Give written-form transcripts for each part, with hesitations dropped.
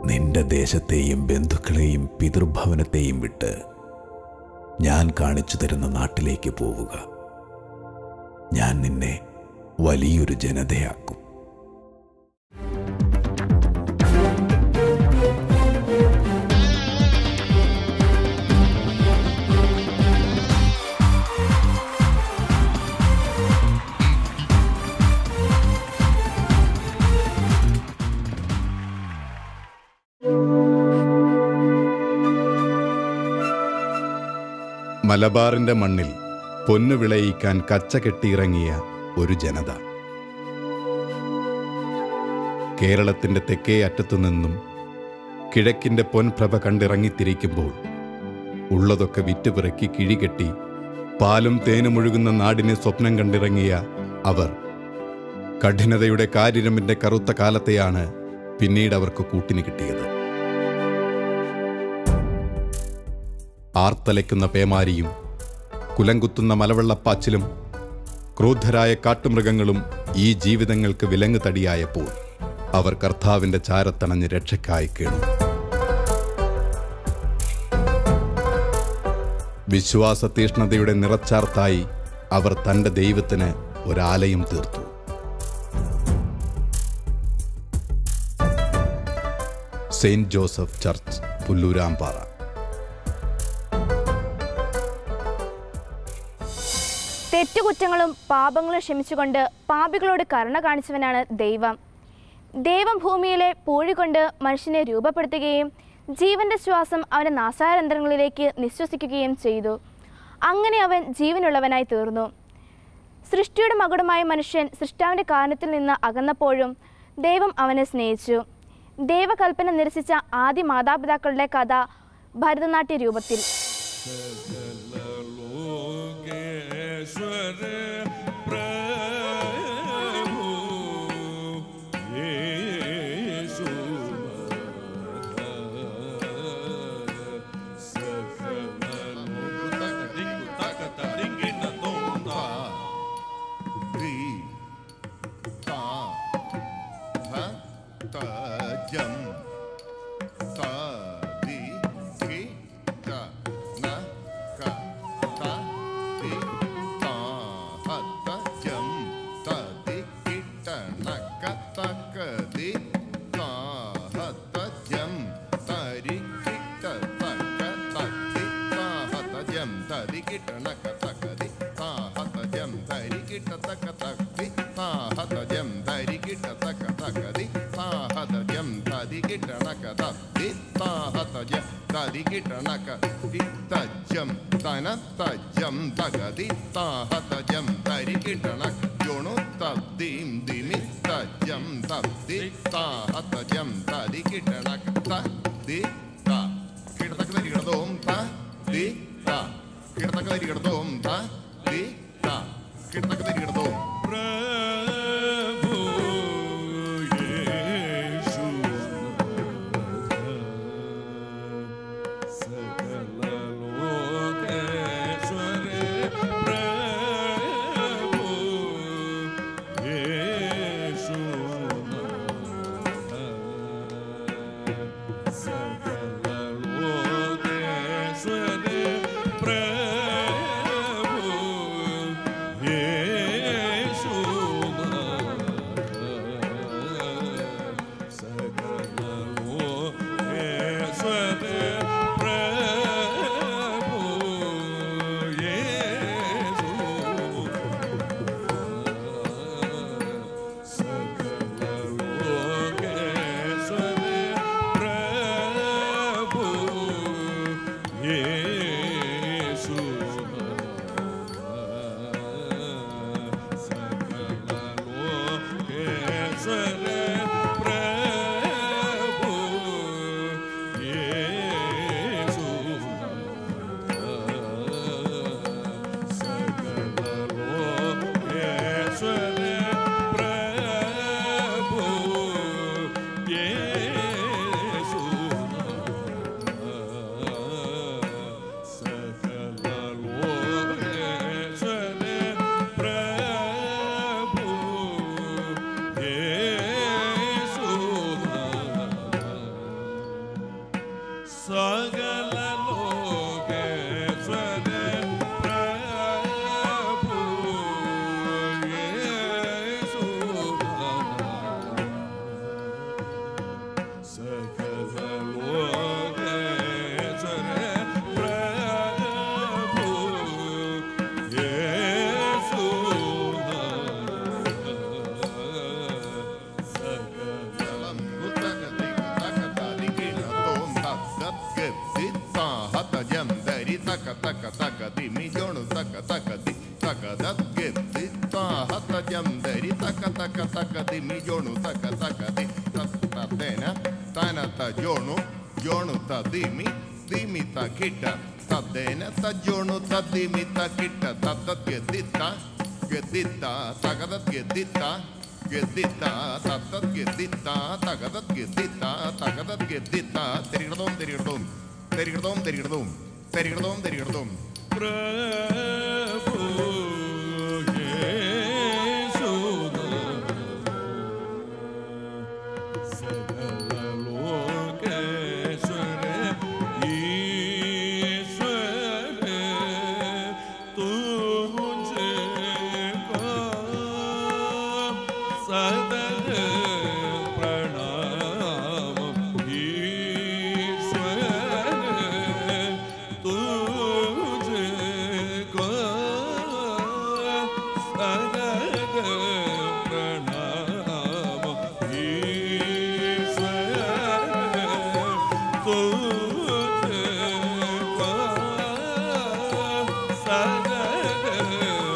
നിന്റെ ദേശത്തെയും ബന്ധുക്കളെയും പിതൃഭവനത്തെയും വിട്ട് ഞാൻ കാണിച്ചു തരുന്ന നാട്ടിലേക്ക് പോവുക. ഞാൻ നിന്നെ വലിയൊരു ജനതയാക്കും. മലബാറിന്റെ മണ്ണിൽ പൊന്നു വിളയിക്കാൻ കച്ച കെട്ടിയിറങ്ങിയ ഒരു ജനത. കേരളത്തിന്റെ തെക്കേ അറ്റത്തുനിന്നും കിഴക്കിന്റെ പൊൻപ്രഭ കണ്ടിറങ്ങിത്തിരിക്കുമ്പോൾ ഉള്ളതൊക്കെ വിറ്റുപിറക്കി കിഴികെട്ടി പാലും തേനുമൊഴുകുന്ന നാടിനെ സ്വപ്നം കണ്ടിറങ്ങിയ അവർ കഠിനതയുടെ കാരിരമ്പിന്റെ കറുത്ത കാലത്തെയാണ് പിന്നീട് അവർക്ക് കൂട്ടിന് കിട്ടിയത്. ആർത്തലയ്ക്കുന്ന പേമാരിയും കുലങ്കുത്തുന്ന മലവെള്ളപ്പാച്ചിലും ക്രൂദ്ധരായ കാട്ടുമൃഗങ്ങളും ഈ ജീവിതങ്ങൾക്ക് വിലങ്ങ് തടിയായപ്പോൾ അവർ കർത്താവിന്റെ ചാരത്തണഞ്ഞ് രക്ഷയ്ക്കായി കേണു. വിശ്വാസ തീഷ്ണതയുടെ നിറച്ചാർത്തായി അവർ തന്റെ ദൈവത്തിന് ഒരാലയം തീർത്തു. Saint Joseph church, Pullurampara. തെറ്റുകുറ്റങ്ങളും പാപങ്ങളും ക്ഷമിച്ചുകൊണ്ട് പാപികളോട് കരുണ കാണിച്ചവനാണ് ദൈവം. ദൈവം ഭൂമിയിലെ പൂഴി കൊണ്ട് മനുഷ്യനെ രൂപപ്പെടുത്തുകയും ജീവന്റെ ശ്വാസം അവൻ്റെ നാസാരന്ധ്രങ്ങളിലേക്ക് നിശ്വസിക്കുകയും ചെയ്തു. അങ്ങനെ അവൻ ജീവനുള്ളവനായി തീർന്നു. സൃഷ്ടിയുടെ മകുടമായ മനുഷ്യൻ സൃഷ്ടാവിൻ്റെ കാരണത്തിൽ നിന്ന് അകന്നപ്പോഴും ദൈവം അവനെ സ്നേഹിച്ചു. ദൈവകൽപ്പന നിരസിച്ച ആദ്യ മാതാപിതാക്കളുടെ കഥ ഭരതനാട്യ രൂപത്തിൽ. തകതിമി ജോണു തക തകതി തതേന തനത ജോണു ജോണു തദിമി ദിമി തകിട്ട തദേന തജോണു തദിമി തകിട്ട തതദ്യദിത്ത ഗദിത്ത തകദദ്യദിത്ത ഗദിത്ത തതദ്യദിത്ത തകദദ്യദിത്ത തകദദ്യദിത്ത തെരികടോം തെരികടോം തെരികടോം തെരികടോം തെരികടോം തെരികടോം പ്രഭു യേശുദ സകല ലോകേശ്വര ഈശ്വര തുമുझे को സദത പ്രണാമം ഈശ്വര तुझे को सदत प्रणाम ईश्वर तुझे को सदत प्रणाम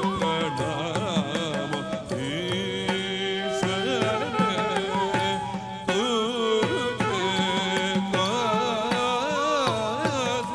ईश्वर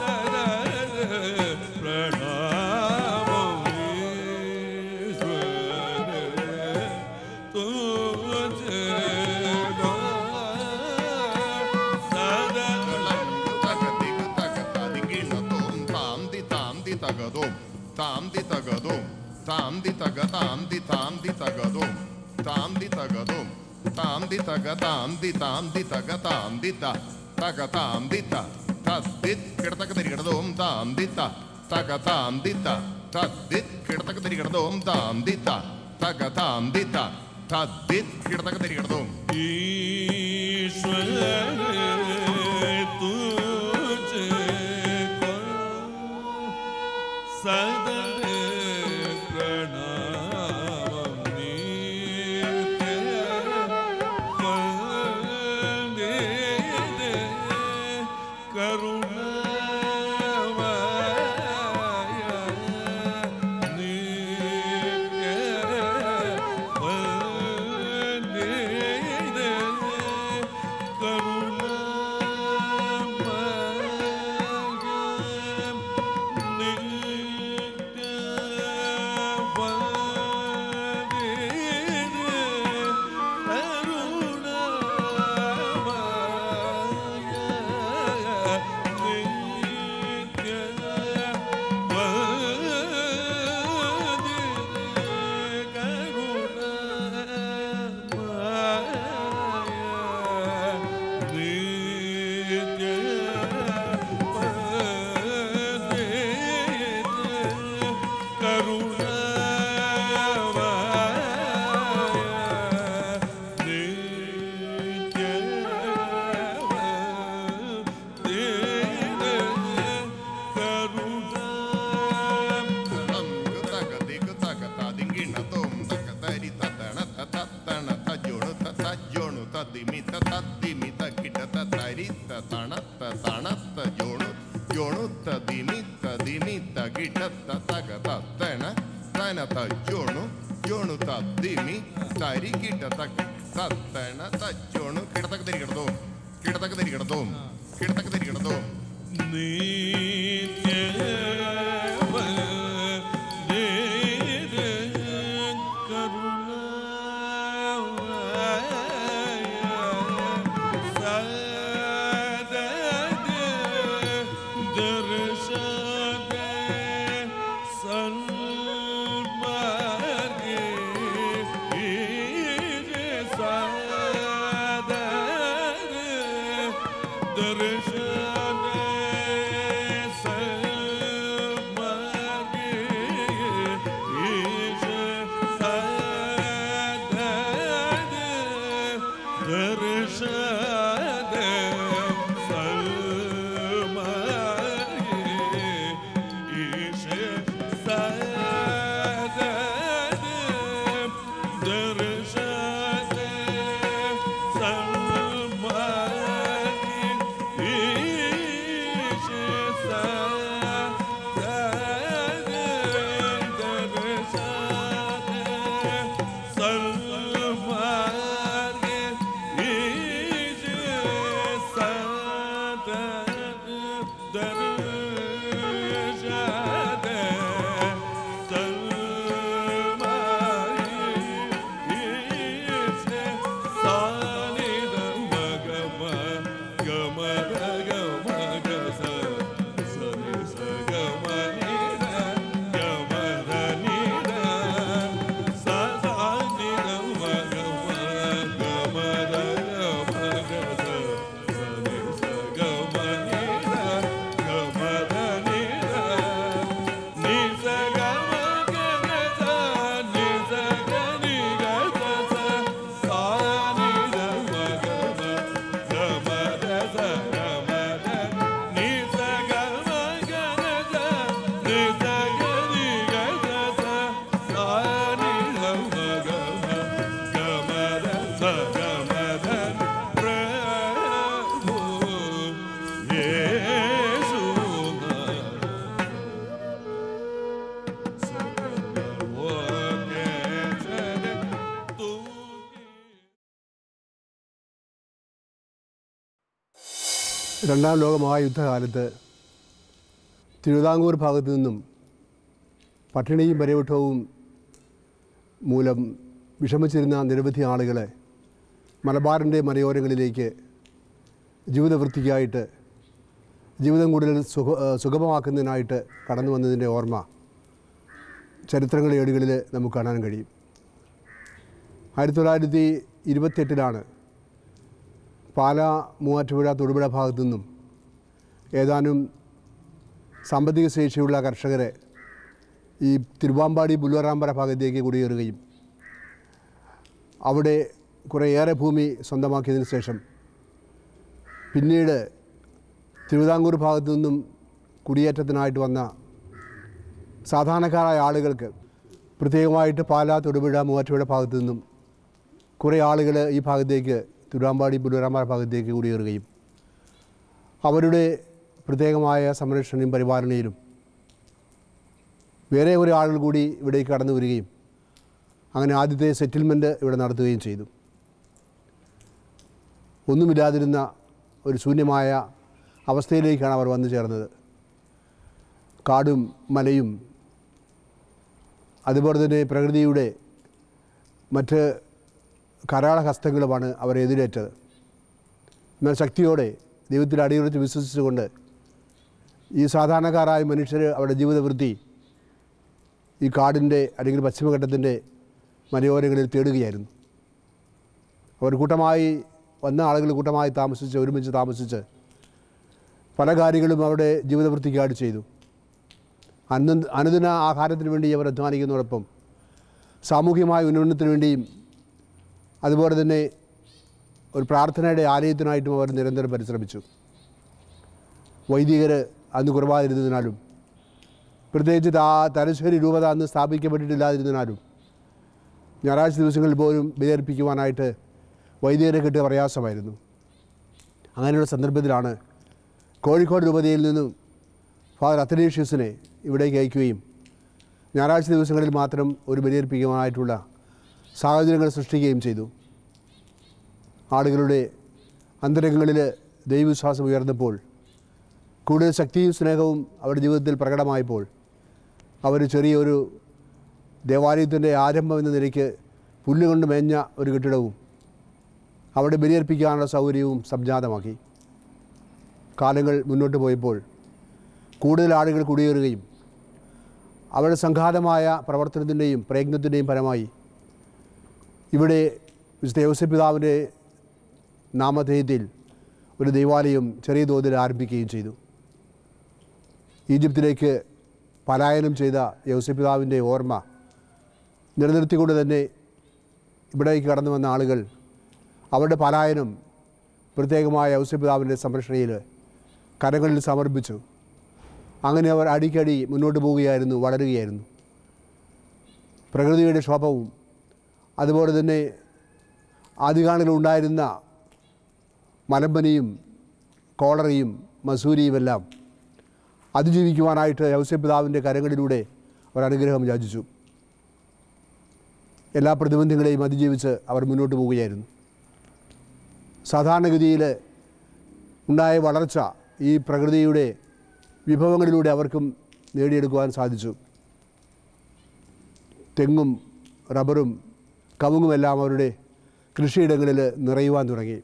താംതി തകതും താംതി തക താംതി താംതി തകതും താംതി തകതും താംതി തക താംതി താംതി തക താംതി തക താംതി തദ്ദിത് കിടതക തിരികടതും താംതി തക താംതി തദ്ദിത് കിടതക തിരികടതും താംതി തക താംതി തദ്ദിത് കിടതക തിരികടതും ഈശ്വര തുझे को സദത പ്രണാമം നിത്യ വന്ദേ കരുണാമയ നിത്യ വന്ദേ രണ്ടാം ലോക മഹായുദ്ധകാലത്ത് തിരുവിതാംകൂർ ഭാഗത്തു നിന്നും പട്ടിണിയും പരിവട്ടവും മൂലം വിഷമിച്ചിരുന്ന നിരവധി ആളുകളെ മലബാറിൻ്റെ മലയോരങ്ങളിലേക്ക് ജീവിതവൃത്തിക്കായിട്ട് ജീവിതം കൂടുതൽ സുഗമമാക്കുന്നതിനായിട്ട് കടന്നു വന്നതിൻ്റെ ഓർമ്മ ചരിത്രങ്ങളുടെ ഏടുകളിൽ നമുക്ക് കാണാൻ കഴിയും. 1928 പാലാ, മൂവാറ്റുപുഴ, തൊടുപുഴ ഭാഗത്തു നിന്നും ഏതാനും സാമ്പത്തിക ശേഷിയുള്ള കർഷകരെ ഈ തിരുവാമ്പാടി പുല്ലുവറാമ്പറ ഭാഗത്തേക്ക് കുടിയേറുകയും അവിടെ കുറേയേറെ ഭൂമി സ്വന്തമാക്കിയതിന് ശേഷം പിന്നീട് തിരുവിതാംകൂർ ഭാഗത്തു നിന്നും കുടിയേറ്റത്തിനായിട്ട് വന്ന സാധാരണക്കാരായ ആളുകൾക്ക് പ്രത്യേകമായിട്ട് പാലാ, തൊടുപുഴ, മൂവാറ്റുപുഴ ഭാഗത്തു നിന്നും കുറേ ആളുകൾ ഈ ഭാഗത്തേക്ക് തിരുവാമ്പാടി പുല്ലുവറാമ്പറ ഭാഗത്തേക്ക് കുടിയേറുകയും അവരുടെ പ്രത്യേകമായ സംരക്ഷണയും പരിപാലനയിലും വേറെ കുറേ ആളുകൾ കൂടി ഇവിടേക്ക് കടന്നു വരികയും അങ്ങനെ ആദ്യത്തെ സെറ്റിൽമെൻറ്റ് ഇവിടെ നടത്തുകയും ചെയ്തു. ഒന്നുമില്ലാതിരുന്ന ഒരു ശൂന്യമായ അവസ്ഥയിലേക്കാണ് അവർ വന്നു ചേർന്നത്. കാടും മലയും അതുപോലെ തന്നെ പ്രകൃതിയുടെ മറ്റ് കരാളഹസ്തങ്ങളുമാണ് അവരെ എതിരേറ്റത്. എന്നാൽ ശക്തിയോടെ ദൈവത്തിൽ അടിയുറച്ച് വിശ്വസിച്ചുകൊണ്ട് ഈ സാധാരണക്കാരായ മനുഷ്യർ അവരുടെ ജീവിതവൃത്തി ഈ കാടിൻ്റെ അല്ലെങ്കിൽ പശ്ചിമഘട്ടത്തിൻ്റെ മലയോരങ്ങളിൽ തേടുകയായിരുന്നു. അവർ കൂട്ടമായി വന്ന ആളുകൾ കൂട്ടമായി ഒരുമിച്ച് താമസിച്ച് പല കാര്യങ്ങളും അവരുടെ ജീവിതവൃത്തിക്കായിട്ട് ചെയ്തു. അനുദിന ആഹാരത്തിന് വേണ്ടി അവർ അധ്വാനിക്കുന്നതോടൊപ്പം സാമൂഹികമായ ഉന്നമനത്തിന് വേണ്ടിയും അതുപോലെ തന്നെ ഒരു പ്രാർത്ഥനയുടെ ആലയത്തിനായിട്ടും അവർ നിരന്തരം പരിശ്രമിച്ചു. വൈദികർ അന്ന് കുറവാതിരുന്നതിനാലും പ്രത്യേകിച്ച് തലശ്ശേരി രൂപത അന്ന് സ്ഥാപിക്കപ്പെട്ടിട്ടില്ലാതിരുന്നതിനാലും ഞായറാഴ്ച ദിവസങ്ങളിൽ പോലും ബലിയർപ്പിക്കുവാനായിട്ട് വൈദികരെ കിട്ടിയ പ്രയാസമായിരുന്നു. അങ്ങനെയുള്ള സന്ദർഭത്തിലാണ് കോഴിക്കോട് രൂപതയിൽ നിന്നും ഫാദർ അത്തനേഷ്യസിനെ ഇവിടേക്ക് അയക്കുകയും ഞായറാഴ്ച ദിവസങ്ങളിൽ മാത്രം ഒരു ബലിയർപ്പിക്കുവാനായിട്ടുള്ള സാഹചര്യങ്ങൾ സൃഷ്ടിക്കുകയും ചെയ്തു. ആളുകളുടെ അന്തരംഗങ്ങളിൽ ദൈവവിശ്വാസം ഉയർന്നപ്പോൾ കൂടുതൽ ശക്തിയും സ്നേഹവും അവരുടെ ജീവിതത്തിൽ പ്രകടമായപ്പോൾ അവർ ചെറിയൊരു ദേവാലയത്തിൻ്റെ ആരംഭം എന്ന നിലയ്ക്ക് പുല്ലുകൊണ്ട് മേഞ്ഞ ഒരു കെട്ടിടവും അവിടെ ബലിയർപ്പിക്കാനുള്ള സൗകര്യവും സംജാതമാക്കി. കാലങ്ങൾ മുന്നോട്ട് പോയപ്പോൾ കൂടുതൽ ആളുകൾ കുടിയേറുകയും അവരുടെ സംഘാതമായ പ്രവർത്തനത്തിൻ്റെയും പ്രയത്നത്തിൻ്റെയും ഫലമായി ഇവിടെ വിശുദ്ധ യോസേപ്പ് പിതാവിൻ്റെ നാമധേയത്തിൽ ഒരു ദൈവാലയം ചെറിയ തോതിൽ ആരംഭിക്കുകയും ചെയ്തു. ഈജിപ്തിലേക്ക് പലായനം ചെയ്ത യോസേപ്പ് പിതാവിൻ്റെ ഓർമ്മ നിലനിർത്തിക്കൊണ്ട് തന്നെ ഇവിടേക്ക് കടന്നു വന്ന ആളുകൾ അവരുടെ പലായനം പ്രത്യേകമായ യോസേപ്പ് പിതാവിൻ്റെ സംരക്ഷണയിൽ കരങ്ങളിൽ സമർപ്പിച്ചു. അങ്ങനെ അവർ അടിക്കടി മുന്നോട്ട് പോവുകയായിരുന്നു, വളരുകയായിരുന്നു. പ്രകൃതിയുടെ ക്ഷോഭവും അതുപോലെ തന്നെ ആദ്യകാലങ്ങളിലുണ്ടായിരുന്ന മലമ്പനിയും കോളറയും മസൂരിയുമെല്ലാം അതിജീവിക്കുവാനായിട്ട് യോസേപ്പ് പിതാവിൻ്റെ കരങ്ങളിലൂടെ അവർ അനുഗ്രഹം യാചിച്ചു. എല്ലാ പ്രതിബന്ധങ്ങളെയും അതിജീവിച്ച് അവർ മുന്നോട്ട് പോവുകയായിരുന്നു. സാധാരണഗതിയിൽ ഉണ്ടായ വളർച്ച ഈ പ്രകൃതിയുടെ വിഭവങ്ങളിലൂടെ അവർക്കും നേടിയെടുക്കുവാൻ സാധിച്ചു. തെങ്ങും റബ്ബറും കവുങ്ങുമെല്ലാം അവരുടെ കൃഷിയിടങ്ങളിൽ നിറയുവാൻ തുടങ്ങി.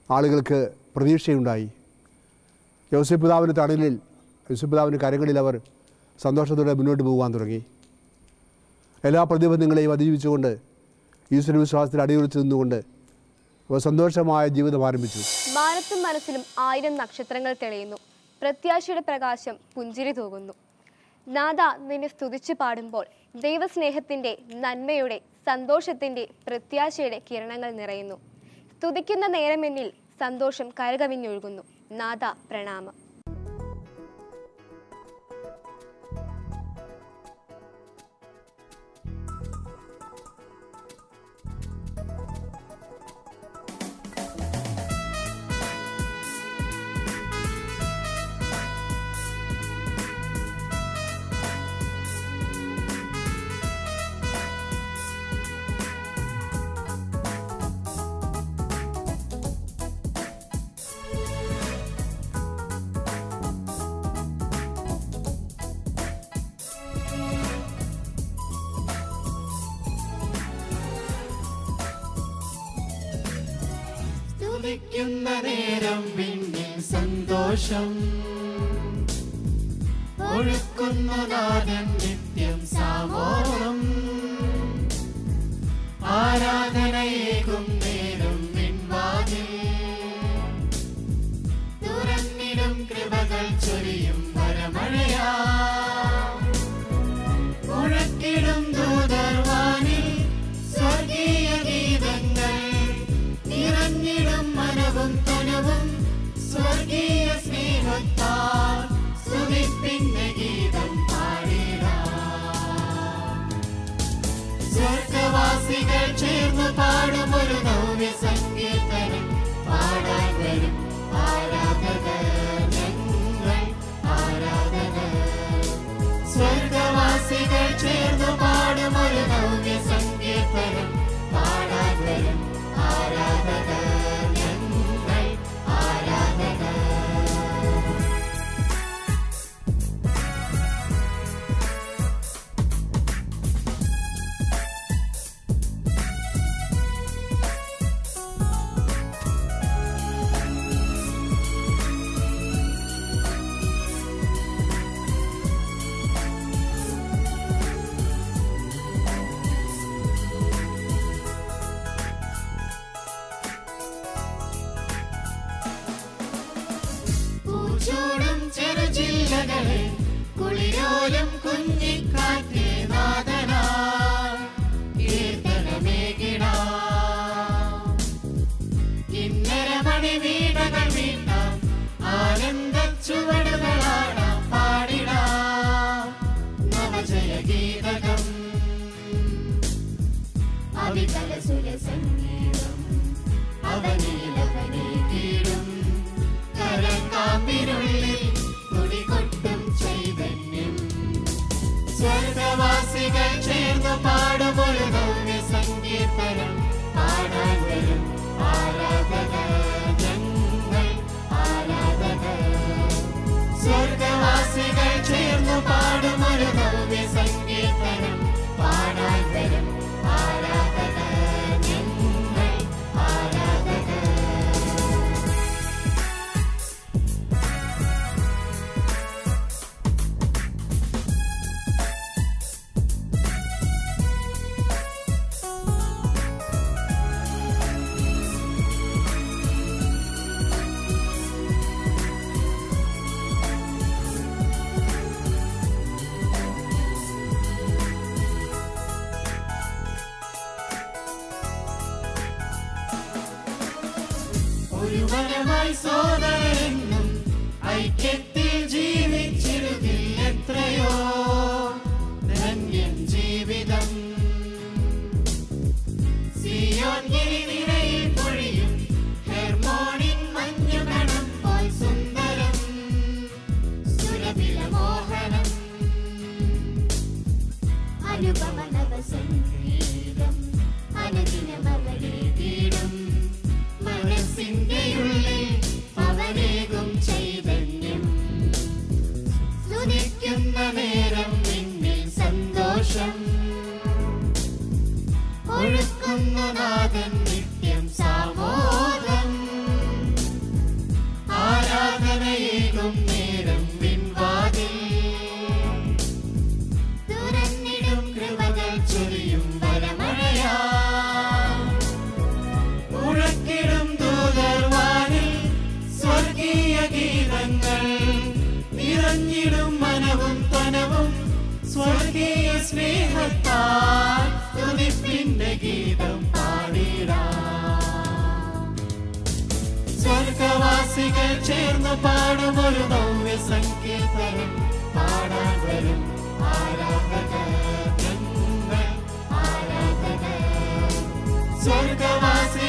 ആളുകൾക്ക് പ്രതീക്ഷയുണ്ടായി. യോസേപ്പ് പിതാവിൻ്റെ തണലിൽ, യോസേപ്പ് പിതാവിൻ്റെ കരങ്ങളിൽ അവർ സന്തോഷത്തോടെ മുന്നോട്ട് പോകാൻ തുടങ്ങി. എല്ലാ പ്രതിബന്ധങ്ങളെയും അതിജീവിച്ചുകൊണ്ട് ഈശ്വര വിശ്വാസത്തിൽ അടിയുറച്ചു നിന്നുകൊണ്ട് അവർ സന്തോഷമായ ജീവിതം ആരംഭിച്ചു. മാനത്തും മനസ്സിലും 1000 നക്ഷത്രങ്ങൾ തെളിയുന്നു, പ്രത്യാശയുടെ പ്രകാശം പുഞ്ചിരി തൂകുന്നു. നാഥ, നിന്നെ സ്തുതിച്ചു പാടുമ്പോൾ ദൈവസ്നേഹത്തിൻ്റെ, നന്മയുടെ, സന്തോഷത്തിൻ്റെ, പ്രത്യാശയുടെ കിരണങ്ങൾ നിറയുന്നു. സ്തുതിക്കുന്ന നേരമെന്നിൽ സന്തോഷം കരകവിഞ്ഞൊഴുകുന്നു. നാഥ, പ്രണാമം. സ്തുതിക്കുന്ന നേരം പിന്നിൽ സന്തോഷം ഒഴുക്കുന്നു നാഥൻ നിത്യം സാമോദം ആരാധനയേകും നേരം വിൺവാതിൽ തുറന്നിടും കൃപകൾ ചൊരിയും വരമഴയാ മുഴക്കിടും ദൂതർവാനിൽ സ്വർഗീയ ഗീതങ്ങൾ നിറഞ്ഞിടും മനവും തനവും സ്വർഗീയ സ്നേഹത്താൽ സ്തുതിപ്പിന്റെ ഗീതം പാടിടാം. സ്വർഗവാസികൾ ചേർന്ന് പാടും ഒരു നവ്യ സങ്കീർത്തനം പാടാൻ വരും ആരാധകർ ഞങ്ങൾ ആരാധകർ. സ്വർഗവാസികൾ ചേർന്ന് പാടും ഒരു നവ്യ സങ്കീർത്തനം പാടാൻ വരും ആരാധകർ ഞങ്ങൾ ആരാധകർ. ചൂടും ചെറുജില്ലകളെ കുളിരോലും കുഞ്ഞിക്കാറ്റേ നാദനായി കീർത്തനമേകിടാം. കിന്നരമണി വീണകൾ വീട്ടാം ആനന്ദ ചുവടുകളാടാം പാടിടാം നവജയ ഗീതകം അവികല സുരസംഗീതം അവനീലവനീ കീടും കരക്കാമ്പിനുള്ളിൽ തുടികൊട്ടും ചൈതന്യം. സ്വർഗവാസികൾ ചേർന്ന് പാടും ഒരു നവ്യ സങ്കീർത്തനം പാടാൻ വരും ആരാധകർ ഞങ്ങൾ ആരാധകർ. സ്വർഗവാസികൾ ചേർന്ന് പാടും ഒരു നവ്യ സങ്കീർത്തനം പാടാൻ വരും ആരാധകർ ഞങ്ങൾ ആരാധകർ. ഒരു വരമായി സോദരനും ഐക്യത്തിൽ ജീവിച്ചിരുതിൽ എത്രയോ ധന്യം ജീവിതം. സിയോൻ ഗിരിനിരയിൽ പൊഴിയും ഹെർമോണിൻ മഞ്ഞുകണം പോൽ സുന്ദരം സുരഭില മോഹനം അനുപമ നവസംഗീതം അനുദിനമവരെ തീടും മനസ്സിന്റെയുള്ളിൽ അവനേകും ചൈതന്യം. സ്തുതിക്കുന്ന നേരം നിന്നിൽ സന്തോഷം ഒഴുക്കുന്നു നാഥൻ നിത്യം സാമോദം ആരാധനയേകും നേരം വിൺവാതിൽ തുറന്നിടും കൃപകൾ ചൊരിയും വരമഴയാ മുഴക്കിടും ദൂതർവാനിൽ സ്വർഗീയ ഗീതങ്ങൾ നിറഞ്ഞിടും മനവും തനവും സ്വർഗീയ സ്നേഹത്താൽ സ്തുതിപ്പിന്റെ ഗീതം പാടിടാം. സ്വർഗവാസികൾ ചേർന്ന് പാടും ഒരു നവ്യ സങ്കീർത്തനം പാടാൻ വരും ആരാധകർ ഞങ്ങൾ ആരാധകർ. സ്വർഗവാസി